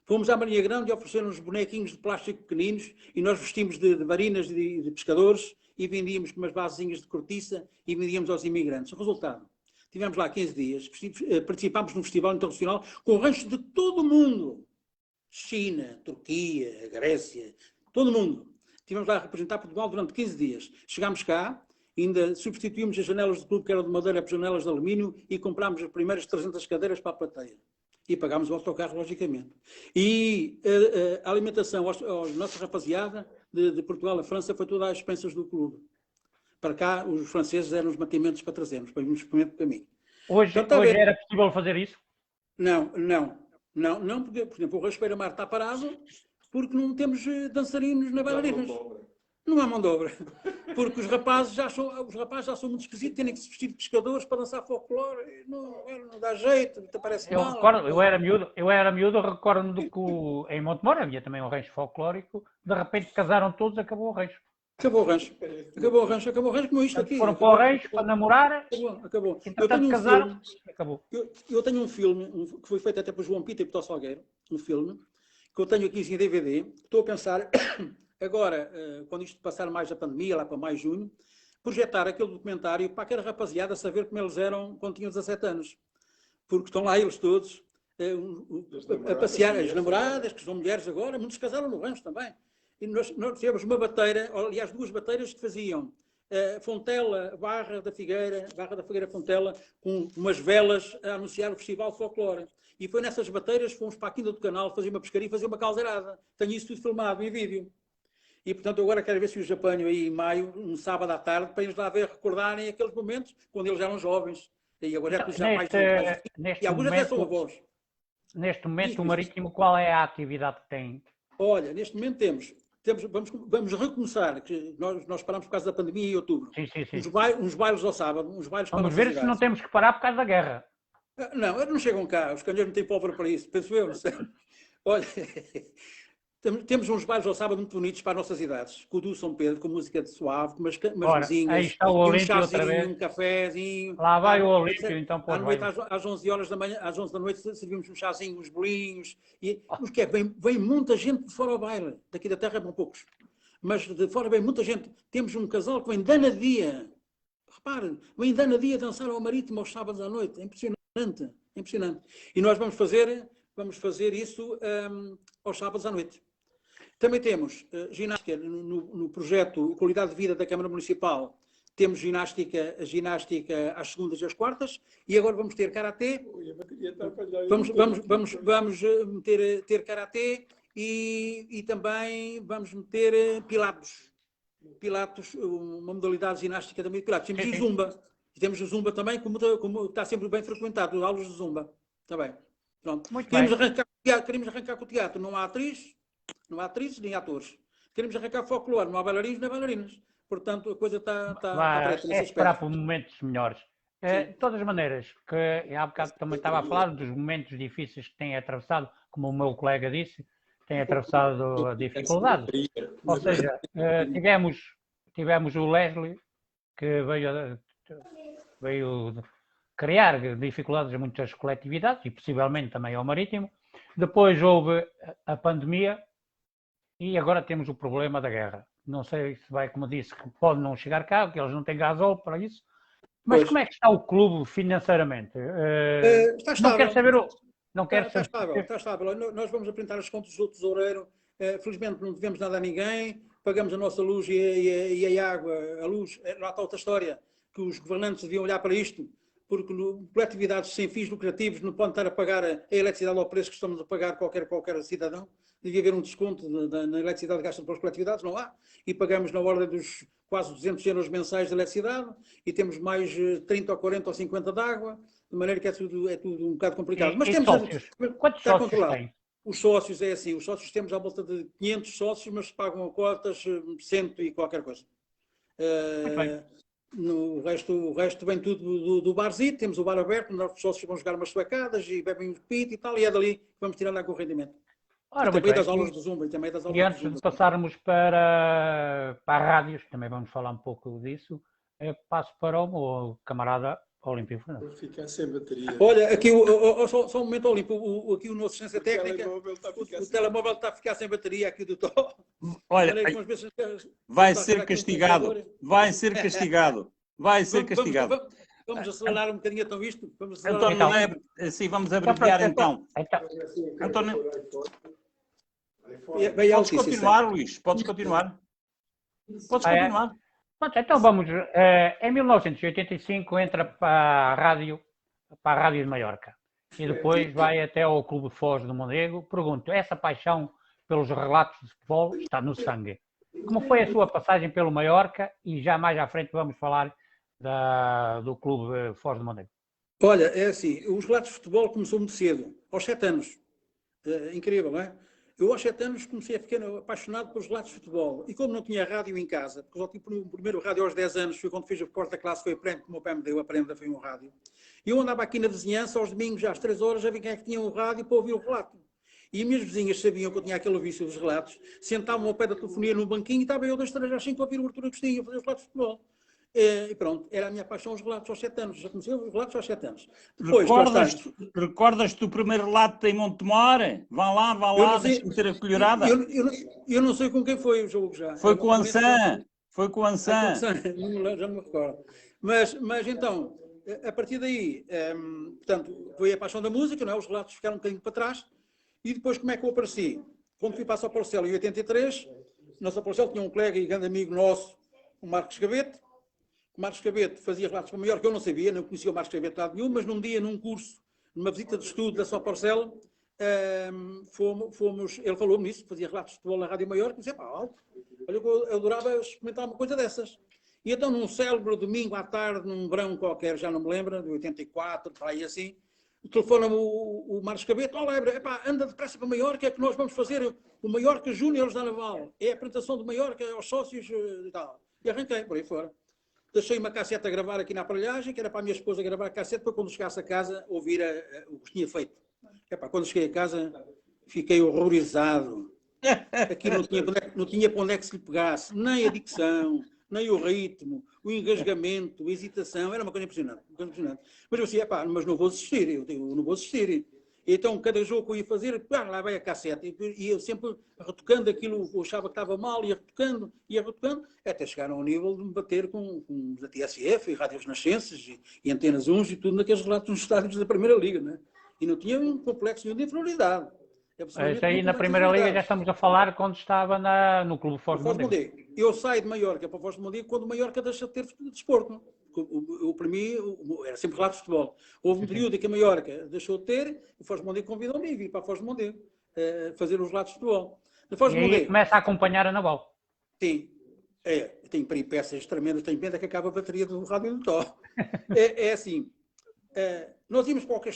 Fomos à Marinha Grande e ofereceram-nos bonequinhos de plástico pequeninos e nós vestimos de marinas de pescadores e vendíamos com umas basezinhas de cortiça e vendíamos aos imigrantes. O resultado, tivemos lá 15 dias, participámos num festival internacional com ranchos de todo o mundo. China, Turquia, Grécia, todo o mundo. Estivemos lá a representar Portugal durante 15 dias. Chegámos cá, ainda substituímos as janelas do clube que eram de madeira por janelas de alumínio e comprámos as primeiras 300 cadeiras para a plateia. E pagámos o autocarro, logicamente. E a alimentação à nossa rapaziada de Portugal a França foi toda às expensas do clube. Para cá, os franceses eram os mantimentos para trazermos, para irmos para o caminho. Hoje era possível fazer isso? Não, porque, por exemplo, o Rancho Beira-Mar está parado, porque não temos dançarinos nem bailarinas. Não há mão de obra. Porque os rapazes já são muito esquisitos, têm que se vestir de pescadores para dançar folclore. Não dá jeito, parece mal. Recordo, eu era miúdo, recordo-me de que em Montemor havia também um rancho folclórico, de repente casaram todos, acabou o rancho. Acabou o rancho, como isto aqui. Foram para o rancho para namorar, acabou. Entretanto casaram, acabou. Eu tenho um filme, que foi feito até por João Pita e por Tó Salgueiro, um filme, que eu tenho aqui em DVD, estou a pensar... Agora, quando isto passar mais a pandemia, lá para mais junho, projetar aquele documentário para aquela rapaziada saber como eles eram quando tinham 17 anos. Porque estão lá eles todos a passear, as namoradas, que são mulheres agora, muitos casaram no rancho também. E nós tivemos uma bateira, aliás, 2 bateiras que faziam Fontela, Barra da Figueira, Fontela, com umas velas a anunciar o Festival de Folclore. E foi nessas bateiras, fomos para a Quinta do Canal, fazer uma pescaria e fazer uma caldeirada. Tenho isso tudo filmado em vídeo. E, portanto, agora quero ver se os apanho aí em maio, um sábado à tarde, para eles lá ver recordarem aqueles momentos quando eles eram jovens. E agora tudo já mais... E alguns até são avós. Neste momento, o Marítimo, qual é a atividade que tem? Olha, neste momento vamos recomeçar, que nós paramos por causa da pandemia em outubro. Sim. Uns bailes ao sábado, Vamos ver se não temos que parar por causa da guerra. Não, eles não chegam cá, os canhões não têm pólvora para isso, penso eu, não sei. Olha... Temos uns bailes ao sábado muito bonitos para as nossas idades, com o do São Pedro, com música de suave, com umas mesinhas, aí está o Olímpio, um chazinho, um cafezinho. Lá vai o Olímpio, então à noite, às 11 horas da manhã, às 11 da noite, servimos um chazinho, uns bolinhos. Mas que é, vem muita gente de fora ao baile. Daqui da terra vão poucos. Mas de fora vem muita gente. Temos um casal que vem de ano a dia. Reparem, vem de ano a dia dançar ao Marítimo aos sábados à noite. É impressionante. E nós vamos fazer isso aos sábados à noite. Também temos ginástica no projeto Qualidade de Vida da Câmara Municipal. Temos ginástica às segundas e às quartas. E agora vamos ter karatê. Vamos ter karatê e também vamos meter pilates. Pilates, uma modalidade de ginástica também de pilates. Temos o Zumba. Temos o Zumba também, como está sempre bem frequentado, aulas de Zumba. Está bem. Pronto. Queremos arrancar com o teatro. Não há atrizes nem atores. Queremos arrancar folclore, não há bailarinos nem bailarinas. Portanto, a coisa está preta nesse esperar por momentos melhores. De todas as maneiras, que há bocado também estava a falar dos momentos difíceis que têm atravessado, como o meu colega disse, têm atravessado dificuldades. Ou seja, tivemos o Leslie, que veio criar dificuldades a muitas coletividades, e possivelmente também ao Marítimo. Depois houve a pandemia, e agora temos o problema da guerra. Não sei se vai, como disse, que pode não chegar cá, porque eles não têm gasóleo para isso. Mas como é que está o clube financeiramente? Está estável. Não quero saber Está estável. Nós vamos apresentar as contas do tesoureiro. Felizmente não devemos nada a ninguém. Pagamos a nossa luz e a água. A luz, lá está outra história, que os governantes deviam olhar para isto, porque coletividades sem fins lucrativos não podem estar a pagar a eletricidade ao preço que estamos a pagar qualquer cidadão. Devia haver um desconto na eletricidade gasta pelas coletividades, não há. E pagamos na ordem dos quase 200 euros mensais de eletricidade e temos mais 30 ou 40 ou 50 de água, de maneira que é tudo um bocado complicado. Mas temos sócios? Quantos sócios tem? Os sócios é assim, os sócios temos à volta de 500 sócios, mas pagam cotas 100 e qualquer coisa. O resto vem tudo do barzito, temos o bar aberto, onde os sócios vão jogar umas suecadas e bebem um pito e tal, e é dali que vamos tirar lá com o rendimento. Ora, e também das aulas do Zumba. E antes de passarmos para rádios, também vamos falar um pouco disso, passo para o meu camarada Olímpio Fernandes. Vou ficar sem bateria. Olha, aqui só um momento, Olímpio, aqui o nosso assistência técnica, o telemóvel está a ficar sem bateria aqui do Tó. Olha, vai ser castigado. Vamos acelerar um bocadinho então isto? António, não é assim, vamos abreviar então. António, podes continuar, Luís, podes continuar. Então vamos, em 1985 entra para a Rádio de Maiorca e depois vai até ao Clube de Foz do Mondego. Pergunto, essa paixão pelos relatos de futebol está no sangue. Como foi a sua passagem pelo Maiorca? E já mais à frente vamos falar do Clube Foz do Mondego. Olha, é assim, os relatos de futebol começou muito cedo, aos 7 anos. Incrível, não é? Eu aos 7 anos comecei a ficar apaixonado pelos relatos de futebol. E como não tinha rádio em casa, porque eu tive o primeiro rádio aos 10 anos, foi quando fiz a quarta classe, foi a prenda que o meu pai me deu, a prenda foi um rádio. E eu andava aqui na vizinhança, aos domingos, às 3 horas, a ver quem é que tinha um rádio para ouvir o relato. E as minhas vizinhas sabiam que eu tinha aquele vício dos relatos, sentavam ao pé da telefonia no banquinho e estava eu das 3 às 5 a ouvir o Artur Agostinho, a fazer os relatos de futebol. E pronto, era a minha paixão os relatos aos 7 anos. Já comecei os relatos aos 7 anos. Depois, recordas-te do primeiro relato em Montemor? Vá lá, deixa-me ter a colherada. Eu não sei com quem foi o jogo já. Foi com o Ansan. Foi com o Ansan. Já não me recordo. Mas então, a partir daí, portanto, foi a paixão da música, não é? Os relatos ficaram um bocadinho para trás. E depois como é que eu apareci? Quando fui para a São Porcel em 83, na São Porcel tinha um colega e grande amigo nosso, o Marcos Gavete. O Marcos Gavete fazia relatos para Maiorca, eu não sabia, não conhecia o Marcos Gavete de lado nenhum, mas num dia, num curso, numa visita de estudo da São Porcel, ele falou-me nisso, fazia relatos de futebol na Rádio Maiorca, e disse, olha, eu adorava experimentar uma coisa dessas. E então, num célebre domingo à tarde, num verão qualquer, já não me lembro, de 84, para aí assim, telefona-me o Marcos Gavete, olha, anda depressa para Maiorca, é que nós vamos fazer o Maiorca Júniores da Naval, é a apresentação do Maiorca aos sócios e tal. E arranquei por aí fora. Deixei uma cassete a gravar aqui na aparelhagem, que era para a minha esposa gravar a cassete, para quando chegasse a casa ouvir o que tinha feito. Quando cheguei a casa, fiquei horrorizado. Aqui não tinha para onde é que se lhe pegasse, nem a dicção, nem o ritmo, o engasgamento, a hesitação, era uma coisa impressionante. Mas eu disse, mas não vou desistir, eu não vou desistir. Então, cada jogo que eu ia fazer, lá vai a cassete. E eu sempre retocando aquilo, eu achava que estava mal, ia retocando, até chegar ao nível de me bater com a TSF, e Rádios Nascenças, e Antenas 1 e tudo naqueles relatos nos estádios da Primeira Liga, né? E não tinha um complexo nenhum de inferioridade. Aí na Primeira Liga já estamos a falar quando estava no Clube Foz de Mondego. Eu saio de Maiorca para Foz de Mondego quando o Maiorca deixa de ter desporto. Para mim, era sempre relato de futebol. Houve um período em que a Maiorca deixou de ter, e Foz de Mondego convidou-me e vim para Foz de Mondego fazer os relatos de futebol. E aí começa a acompanhar a Naval. Sim. Tem peripécias tremendas, tem pena que acaba a bateria do rádio do Tó. É assim, nós íamos para qualquer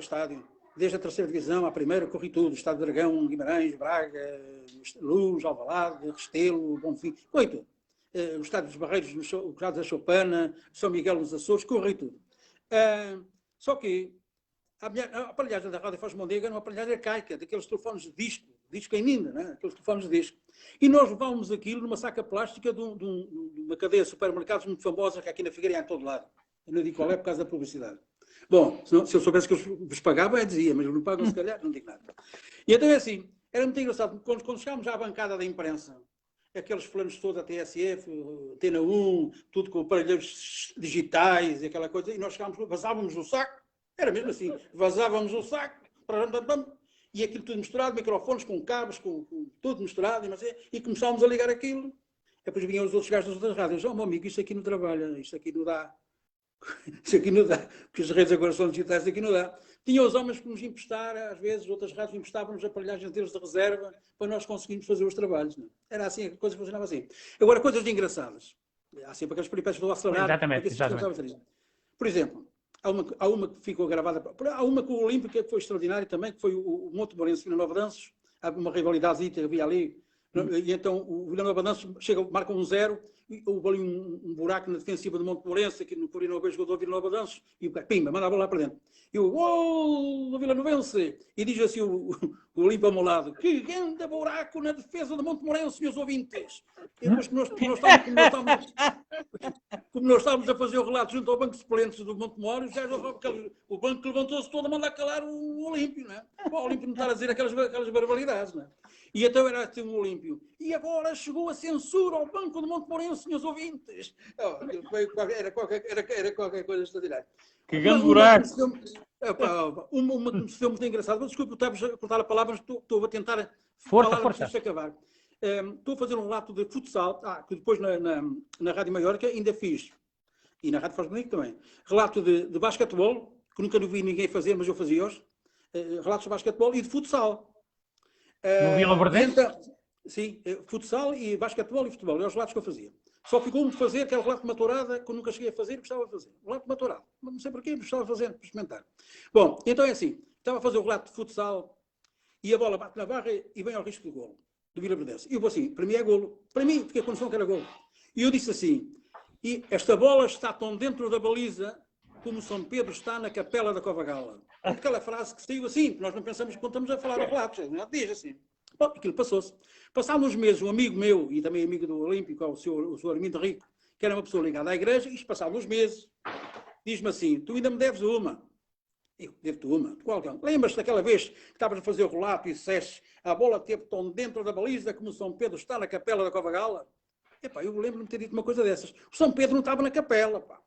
estádio, desde a terceira divisão à primeira, corri tudo, Estado de Dragão, Guimarães, Braga, Luz, Alvalade, Restelo, Bonfim, corri tudo. O Estádio dos Barreiros, o Grado da Chopana, São Miguel nos Açores, corri tudo. Só que a aparelhagem da Rádio Foz de Mondego era uma aparelhagem arcaica, daqueles telefones de disco ainda, né? Aqueles telefones de disco. E nós levávamos aquilo numa saca plástica de uma cadeia de supermercados muito famosa, que aqui na Figueiredo há em todo lado. Eu não digo qual é por causa da publicidade. Bom, se eu soubesse que eu vos pagava, eu dizia, mas eu não pago, se calhar, não digo nada. E então é assim, era muito engraçado, quando chegámos à bancada da imprensa, aqueles fulanos todos, a TSF, Antena 1, tudo com aparelhos digitais e aquela coisa, e nós chegámos, vazávamos o saco, era mesmo assim, vazávamos o saco, e aquilo tudo misturado, microfones com cabos, com tudo misturado, e começávamos a ligar aquilo. Depois vinham os outros gajos das outras rádios, meu amigo, isto aqui não trabalha, isto aqui não dá. Isso aqui não dá, porque as redes agora são digitais, isso aqui não dá. Tinha os homens que nos emprestar, às vezes, outras rádios emprestavam-nos aparelhagens deles de reserva para nós conseguirmos fazer os trabalhos. Não? Era assim, a coisa funcionava assim. Agora, coisas engraçadas. Há sempre aqueles peripécias do acelerar. Exatamente. Por exemplo, há uma que ficou gravada, há uma com o Olímpica que foi extraordinária também, que foi o Montemorense Vila Nova de Danços. Há uma rivalidade que havia ali. E então o Vila Nova de Danços marca 1-0, houve ali um buraco na defensiva do Montemorense, aqui no Corino B jogador Vila Nova de Danços, e pimba, manda a bola lá para dentro. E o gol do Vila Novense! E diz assim o Olímpio ao meu lado, que grande buraco na defesa do Montemorense, meus ouvintes! E depois como nós estávamos a fazer o relato junto ao banco de suplentes do Montemor, o banco levantou-se todo a mandar calar o Olímpio, não é? O Olímpio não estar a dizer aquelas barbaridades, não é? E então era assim um Olímpio. E agora chegou a censura ao banco do Montemorense, senhores ouvintes. Era qualquer coisa extraordinária. Que grande buraco. Uma que me pareceu muito engraçada. Desculpe, eu estava a cortar a palavra, mas estou a tentar falar antes de acabar. Estou a fazer um relato de futsal, que depois na Rádio Maiorca ainda fiz, e na Rádio Foz de Mondego também, relato de basquetebol, que nunca vi ninguém fazer, mas eu fazia hoje, relatos de basquetebol e de futsal. No Vila Verdense? Então, sim, futsal e basquetebol e futebol, eram os relatos que eu fazia. Só ficou-me de fazer aquele relato de uma tourada que eu nunca cheguei a fazer e gostava de fazer. O relato de uma tourada. Não sei porquê, mas gostava de fazer, para experimentar. Bom, então é assim, estava a fazer o relato de futsal e a bola bate na barra e vem ao risco do golo, do Vila Verdense. E eu vou assim, para mim é golo. Para mim, fiquei com a noção que era golo. E eu disse assim, e esta bola está tão dentro da baliza como São Pedro está na capela da Cova Gala. Aquela frase que saiu assim, nós não pensamos quando estamos a falar a relatos, não diz assim. Bom, aquilo passou-se. Passados uns meses, um amigo meu, e também amigo do Olímpico, o Sr. Armindo Rico, que era uma pessoa ligada à igreja, e isto passados uns meses, diz-me assim, tu ainda me deves uma. Eu, devo-te uma. Qual? Lembras-te daquela vez que estavas a fazer o relato e disseste a bola teve tão dentro da baliza como São Pedro está na capela da Cova Gala? Epá, eu lembro-me de ter dito uma coisa dessas. O São Pedro não estava na capela, pá.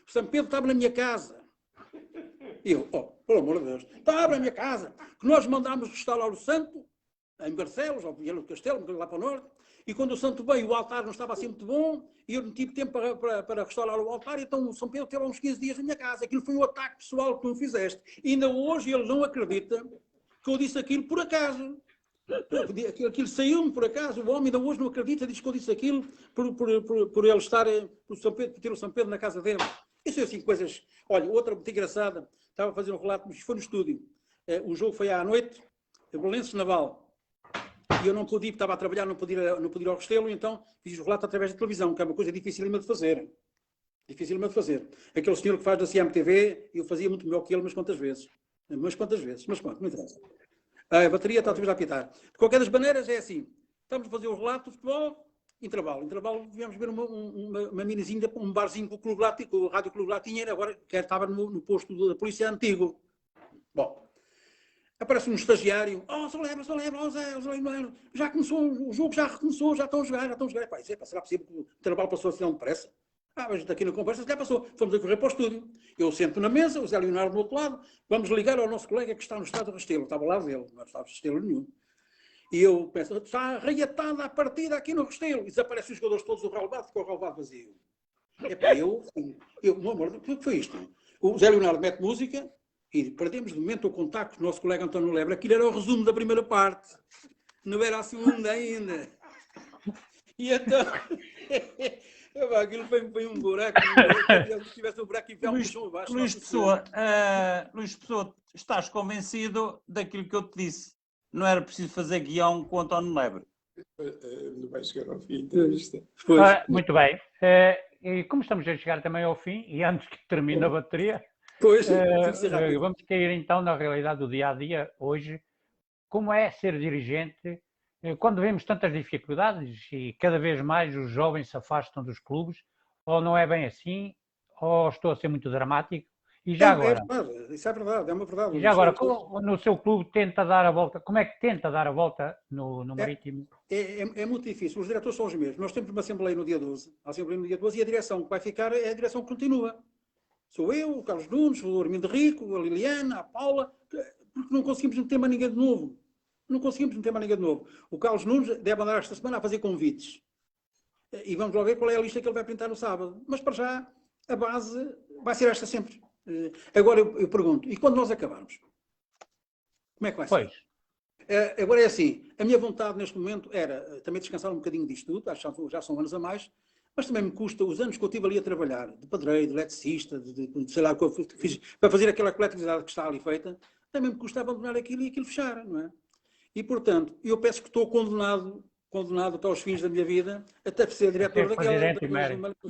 O São Pedro estava na minha casa. E eu, pelo amor de Deus, estava na minha casa. Que nós mandámos restaurar o santo, em Barcelos, ao Vielo do Castelo, lá para o norte, e quando o santo veio, o altar não estava assim muito bom, e eu não tive tempo para restaurar o altar, então o São Pedro teve uns 15 dias na minha casa. Aquilo foi um ataque pessoal que tu me fizeste. E ainda hoje ele não acredita que eu disse aquilo por acaso. Aquilo saiu-me por acaso, o homem ainda hoje não acredita, diz que eu disse aquilo por ele estar, por ter o São Pedro na casa dele. Isso é assim coisas. Olha, outra muito engraçada, estava a fazer um relato, mas foi no estúdio. O jogo foi à noite, Belenenses Naval. E eu não pude ir, estava a trabalhar, não pude ir ao Restelo, então fiz o relato através da televisão, que é uma coisa dificílima de fazer. Dificílima de fazer. Aquele senhor que faz da CMTV, eu fazia muito melhor que ele, mas quantas vezes? Mas pronto, não interessa. A bateria está outra vez a apitar. De qualquer das maneiras, é assim. Estamos a fazer o relato de futebol, intervalo. Intervalo, viemos ver uma minizinha, um barzinho que o Rádio Clube lá tinha, agora que estava no posto da polícia antigo. Bom, aparece um estagiário. Só lembra, já começou, o jogo já recomeçou, já estão a jogar. Pá, será possível que o intervalo passou assim tão depressa? Mas daqui na conversa já passou. Fomos a correr para o estúdio. Eu sento na mesa, o Zé Leonardo do outro lado, vamos ligar ao nosso colega que está no estado do Restelo. Estava lá dele, não estava no Restelo nenhum. E eu penso, está arraiatada a partida aqui no Restelo. E desaparecem os jogadores todos do relevado, ficou o relevado vazio. Epá, meu amor, o que foi isto? O Zé Leonardo mete música e perdemos de momento o contacto com o nosso colega António Lebre. Aquilo era o resumo da primeira parte. Não era a segunda ainda. E então... Aquilo foi um buraco. Se tivesse um buraco e enfiar um puxão abaixo. Luís Pessoa, estás convencido daquilo que eu te disse? Não era preciso fazer guião com o António Lebre? Não vai chegar ao fim da entrevista. Muito bem. E como estamos a chegar também ao fim, e antes que termine a bateria, vamos cair então na realidade do dia-a-dia hoje. Como é ser dirigente? Quando vemos tantas dificuldades e cada vez mais os jovens se afastam dos clubes, ou não é bem assim, ou estou a ser muito dramático, e já agora... Isso é verdade, é uma verdade. E já agora, no seu clube tenta dar a volta, como é que tenta dar a volta no Marítimo? É muito difícil, os diretores são os mesmos. Nós temos uma assembleia no dia 12, e a direção que vai ficar é a direção que continua. Sou eu, o Carlos Nunes, o Armindo Rico, a Liliana, a Paula, porque não conseguimos meter mais ninguém de novo. O Carlos Nunes deve andar esta semana a fazer convites. E vamos lá ver qual é a lista que ele vai pintar no sábado. Mas para já, a base vai ser esta sempre. Agora eu pergunto, e quando nós acabarmos? Como é que vai ser? Agora é assim, a minha vontade neste momento era também descansar um bocadinho disto tudo, acho que já são anos a mais, mas também me custa os anos que eu estive ali a trabalhar, de padreiro, de eletricista, de sei lá, para fazer aquela coletividade que está ali feita, também me custa abandonar aquilo e aquilo fechar, não é? E, portanto, eu penso que estou condenado até aos fins da minha vida, até ser diretor daquela,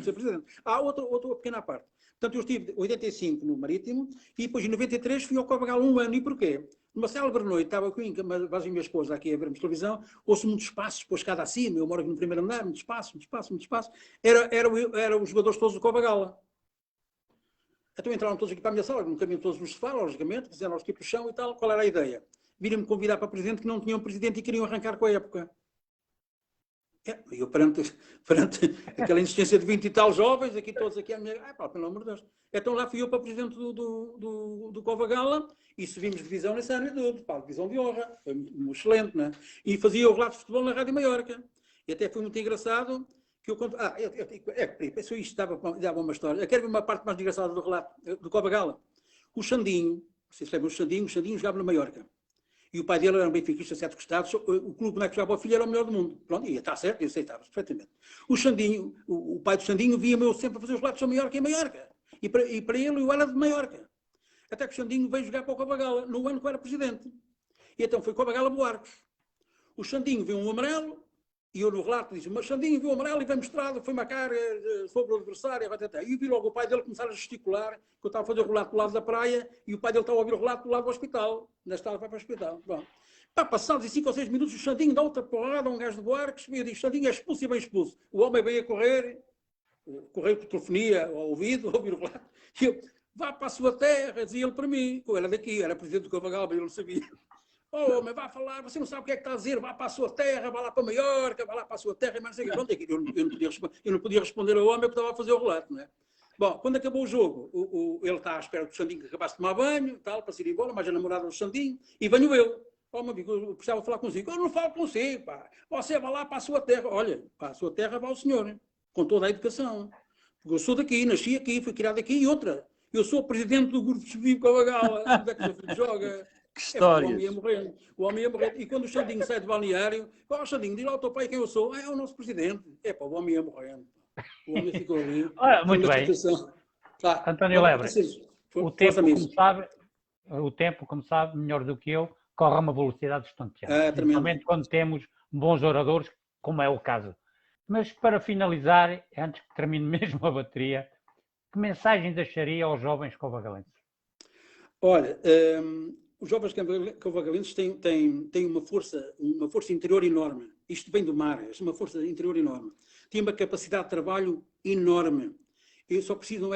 ser presidente. Há outra pequena parte. Portanto, eu estive 85 no Marítimo e depois em 93 fui ao Cova Gala 1 ano. E porquê? Numa célebre noite, estava eu com a minha esposa aqui a vermos televisão, ouço muitos passos por escada acima, eu moro aqui no primeiro andar, muitos passos. Eram os jogadores todos do Cova Gala. Então entraram todos aqui para a minha sala, no caminho todos no sofá, logicamente, fizeram os tipos no chão e tal. Qual era a ideia? Viram-me convidar para presidente, que não tinham presidente e queriam arrancar com a época. Eu perante aquela insistência de 20 e tal jovens, aqui todos aqui, pelo amor de Deus. Então lá fui eu para presidente do Cova Gala e subimos divisão nesse ano e tudo, divisão de honra, foi muito excelente, né? E fazia o relato de futebol na Rádio Maiorca. E até foi muito engraçado que eu conto. Isso dava uma história. Eu quero ver uma parte mais engraçada do relato do Cova Gala. O Xandinho, vocês sabem, o Xandinho jogava na Maiorca. E o pai dele era um benfiquista de 7 costados, o clube onde jogava o filho era o melhor do mundo. Pronto, e está certo, eu aceitava perfeitamente. O Xandinho, o pai do Xandinho via-me eu sempre a fazer os relatos a Maiorca em Maiorca. E para ele eu era de Maiorca. Até que o Xandinho veio jogar para o Cova Gala, no ano que eu era presidente. E então foi com a Bagala Buarques. O Xandinho viu um amarelo, e eu no relato disse, mas Xandinho viu um amarelo e veio mostrado, foi marcar sobre o adversário, e vi logo o pai dele começar a gesticular, que eu estava a fazer o relato do lado da praia, e o pai dele estava a ouvir o relato do lado do hospital, na estrada para o hospital. Bom. Passados 5 ou 6 minutos, o Xandinho dá outra porrada a um gajo de Buarques, e eu digo, Xandinho é expulso e bem expulso. O homem veio a correr por telefonia ao ouvido, a ouvir o relato, e eu, vá para a sua terra, dizia ele para mim, eu era daqui, era presidente do Cavagal, mas ele não sabia. Oh, mas vá falar, você não sabe o que é que está a dizer, vá para a sua terra, vá lá para Maiorca, vá lá para a sua terra, mas não sei, eu não podia responder ao homem que estava a fazer o relato, não é? Bom, quando acabou o jogo, ele está à espera do Xandinho que acabasse de tomar banho, tal, para se ir embora, mas a namorada do Xandinho, e venho eu. Oh, meu amigo, eu precisava falar consigo. Eu não falo consigo, pá. Você vai lá para a sua terra. Olha, para a sua terra vai o senhor, hein? Com toda a educação. Porque eu sou daqui, nasci aqui, fui criado aqui, e outra. Eu sou presidente do grupo de Vivo Cavagala. Onde é que o seu filho joga? Que história! O homem ia morrer. O homem ia morrer. E quando o Xandinho sai do balneário, Xandinho, diz lá ao teu pai quem eu sou. É o nosso presidente. O homem ia morrendo. O homem ficou ali. Muito bem. Tá. António Lebre, o tempo, como sabe, melhor do que eu, corre a uma velocidade estonteante. Principalmente quando temos bons oradores, como é o caso. Mas para finalizar, antes que termine mesmo a bateria, que mensagem deixaria aos jovens covagalenses? Olha, os jovens covagalenses têm uma força interior enorme. Isto vem do mar, é uma força interior enorme. Têm uma capacidade de trabalho enorme. E só precisam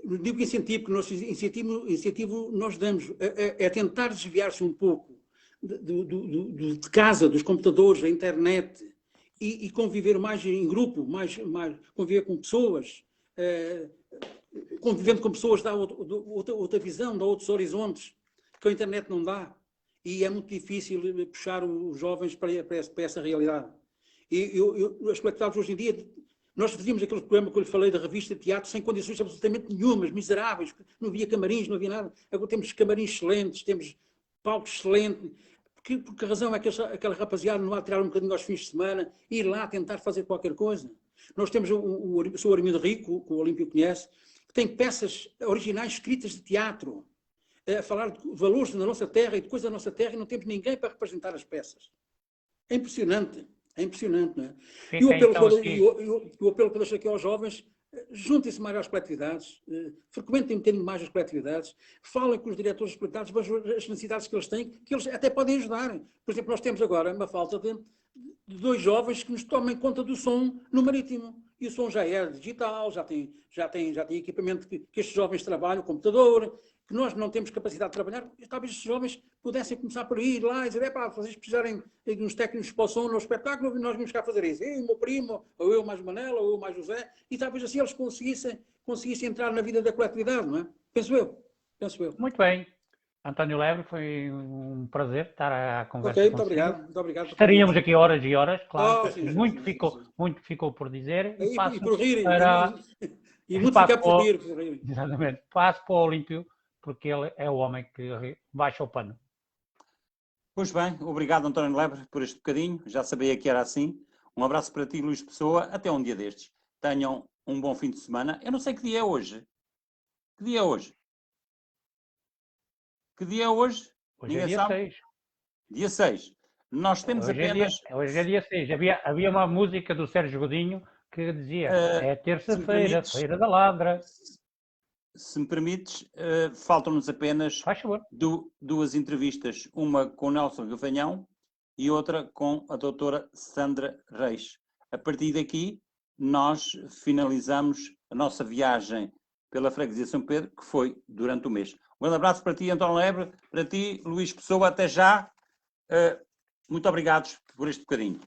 no nível incentivo que nós incentivo nós damos, é tentar desviar-se um pouco de casa, dos computadores, da internet, e conviver mais em grupo, mais conviver com pessoas, convivendo com pessoas dá outra visão, dá outros horizontes, que a internet não dá. E é muito difícil puxar os jovens para essa realidade. E as coletividades hoje em dia, nós fazíamos aquele programa que eu lhe falei da revista de teatro sem condições absolutamente nenhumas, miseráveis, não havia camarins, não havia nada. Agora temos camarins excelentes, temos palcos excelentes. Porque a razão é que aquela rapaziada não há de tirar um bocadinho aos fins de semana e ir lá tentar fazer qualquer coisa. Nós temos o Sr. Armindo Rico, que o Olímpio conhece, que tem peças originais escritas de teatro, a falar de valores da nossa terra e de coisas da nossa terra, e não temos ninguém para representar as peças. É impressionante, não é? E o apelo que eu deixo aqui aos jovens, juntem-se mais às coletividades, frequentem um bocadinho mais as coletividades, falem com os diretores das coletividades, vejam as necessidades que eles têm, que eles até podem ajudar. Por exemplo, nós temos agora uma falta de 2 jovens que nos tomem conta do som no Marítimo. E o som já é digital, já tem equipamento que estes jovens trabalham, computador, que nós não temos capacidade de trabalhar. E talvez estes jovens pudessem começar por ir lá e dizer, vocês precisarem de uns técnicos para o som no espetáculo, nós vamos cá fazer isso. Eu, o meu primo, ou eu mais Manela, ou eu mais José, e talvez assim eles conseguissem entrar na vida da coletividade, não é? Penso eu. Muito bem. António Lebre, foi um prazer estar à conversa consigo. Muito obrigado. Estaríamos aqui horas e horas, claro. Muito ficou por dizer. E por rir. E muito ficar por rir. Exatamente. Passo para o Olímpio, porque ele é o homem que baixa o pano. Pois bem, obrigado António Lebre por este bocadinho. Já sabia que era assim. Um abraço para ti, Luís Pessoa. Até um dia destes. Tenham um bom fim de semana. Eu não sei que dia é hoje. Que dia é hoje? Hoje é dia 6. Dia 6. Nós temos apenas... Hoje é dia 6. Havia uma música do Sérgio Godinho que dizia é terça-feira, Feira da Ladra. Se me permites, faltam-nos apenas 2 entrevistas. Uma com o Nelson Gafanhão e outra com a doutora Sandra Reis. A partir daqui, nós finalizamos a nossa viagem pela Freguesia São Pedro, que foi durante o mês. Um grande abraço para ti, António Lebre, para ti, Luís Pessoa, até já. Muito obrigados por este bocadinho.